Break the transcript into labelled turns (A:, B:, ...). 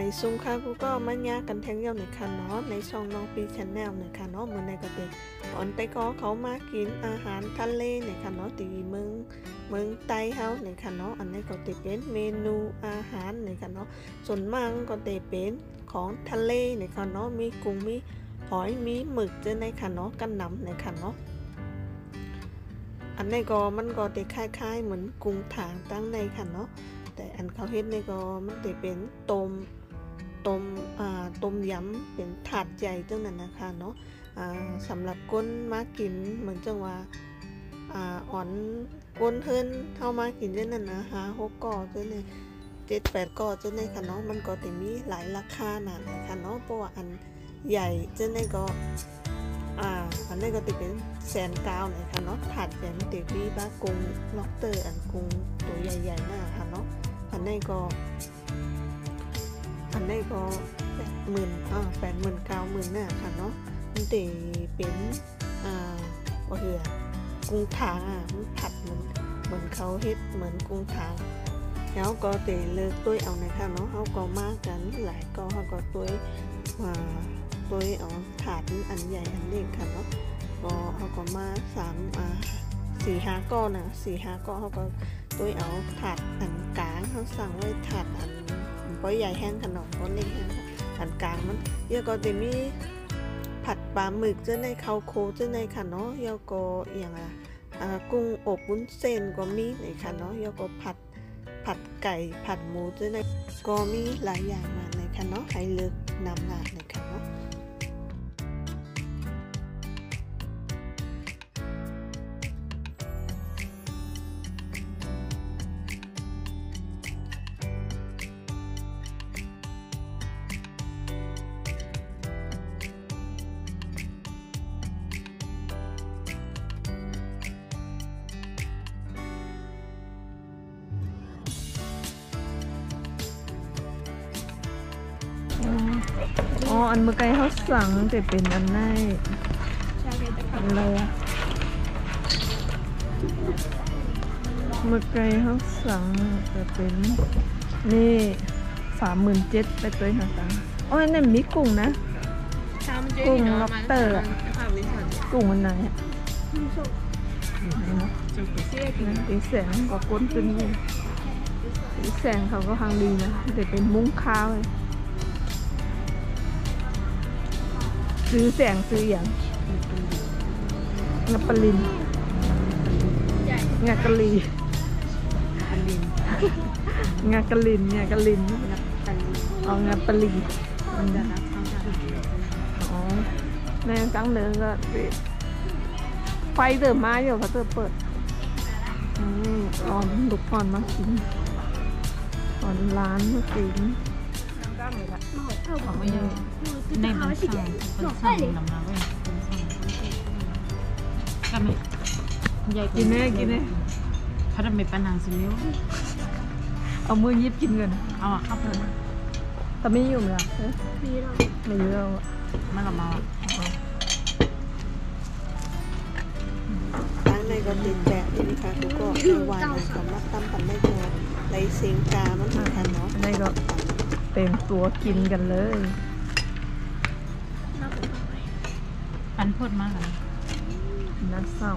A: ไม่ซุ้มค่ะกูก็มันยากกันแทงเยี่ยวหน่อยค่ะเนาะในช่องน้องปีชแนลหน่อยค่ะเนาะเหมือนในกระเตงอ่อนไปก็เขามากินอาหารทะเลหน่อยค่ะเนาะตีเมืองไต้เฮาหน่อยค่ะเนาะอันนี้ก็จะเป็นเมนูอาหารหน่อยค่ะเนาะส่วนมากก็จะเป็นของทะเลหน่อยค่ะเนาะมีกุ้งมีหอยมีหมึกเจอในค่ะเนาะกันนำหน่อยค่ะเนาะอันนี้ก็มันก็จะคล้ายๆเหมือนกุ้งถางตั้งในค่ะเนาะแต่อันเขาเฮ็ดนี่ก็มันจะเป็นต้มยำเป็นถาดใหญ่จังนั้นนะคะเนาะสำหรับก้นมากินเหมือนจังว่าอ่อนก้นเฮิรนเข้ามากินจังนั้นนะ6ก่อจังนี้7-8ก่อจังนี้ค่ะเนาะมันก็จะมีหลายราคาน่ะนะคะเนาะเพราะว่าอันใหญ่จังนี้ก็อันนี้ก็จะเป็น190,000นะคะเนาะถาดใหญ่มันจะมีบากุ้งล็อบสเตอร์อันกุ้งตัวใหญ่ๆน่ะค่ะเนาะอันนี้ก็80,000 90,000น่ะค่ะเนาะมันจะเป็นว่าคือกุ้งถางมันผัดเหมือนเขาเฮ็ดเหมือนกุ้งถางแล้วก็จะเลิกตัวเอานะคะเนาะเขาก็มากันหลายก็เขาก็ตัวเอาถาดอันใหญ่อันเล็กค่ะเนาะก็เขาก็มา4-5ก้อนนะ4-5ก้อนเขาก็ตัวเอาถาดอันกลางเขาสั่งไว้ถาดอันปอยใหญ่แห้งขนมปอยเล็กแห้งอันกลางมันเยอะก็จะมีผัดปลาหมึกเจ้าในข้าวโคเจ้าในค่ะเนาะเยอะก็อย่างกุ้งอบวุ้นเส้นก็มีในค่ะเนาะเยอะก็ผัดไก่ผัดหมูเจ้าในก็มีหลายอย่างมาในค่ะเนาะให้เลือกนำหน้าในค่ะเนาะอันเมื่อกี้เขาสั่งแต่เป็นอันไหนอะไรเมื่อกี้เขาสั่งแต่เป็นนี่37,000ไปตัวหาตังอ๋อนั่นมีกุ้งนะกุ้งล็อบสเตอร์กุ้งอันไหนตีแสงก็ก้นขึ้นเลยตีแสงเขาก็ทางดีนะแต่เป็นมุ้งข้าวเลยซื้อแสงซื้ออย่างงาปลินงากะลีงากะลินเอางาปลินอ๋อในตั้งเดินก็ไฟเดิมมาอยู่เขาเปิดลูกพรมากินตอนร้านเมื่อกี้
B: ในบันสั่งน้ำเลยกันไหมใหญ่กินไหมเขาทำเป็นปนังสิมิ้ว
A: เอามือยิบกินเงิน
B: เอาเข้าเพลิน
A: แต่ไม่อยู่เลยไม่อยู่แล้ว
B: ไม่ละเมา
A: ร้านในก็ติดแบะที่นี่ค่ะทุกคนในวันสำหรับตั้มปันได้พอไรเสียงกามันเหมือนกันเนาะในก็เต็มตัวกินกันเลย
B: ปันพูดมากเลย
A: น่าเศร้า